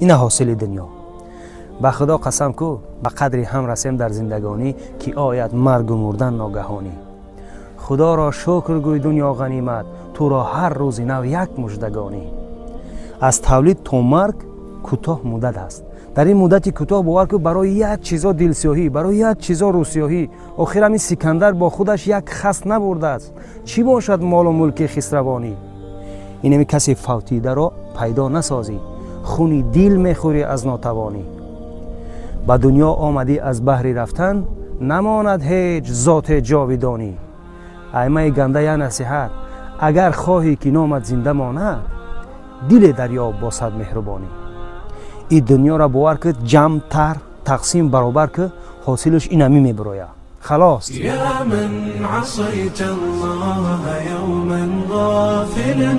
این حاصل دنیا. به خدا قسم کو به قدری هم رسیم در زندگانی که آید مرگ و مردن ناگهانی. خدا را شکر گوی دنیا غنیمت، تو را هر روز نو یک مژدگانی. از تولید تا مرگ کوتاه مدت است. در این مدت کوتاه باور کو برای یک چیزا دلسیاهی، برای یک چیزا روسیاهی، آخر همین سکندر با خودش یک خس نبرده است. چی باشد مال و ملک خسروانی؟ اینمی کسی فوتیده را پیدا نسازی، خونی دل میخوری از ناتوانی. به دنیا آمدی از بحر رفتن، نماند هیچ ذات جاودانی. ایمه گنده یا نصیحت، اگر خواهی که نامت زنده ماند، دل دریا با صد مهربانی. این دنیا را باور که جمع تر تقسیم برابر که حاصلش این همی میبراید. خلاص. یا من عصیت الله یوما غافلا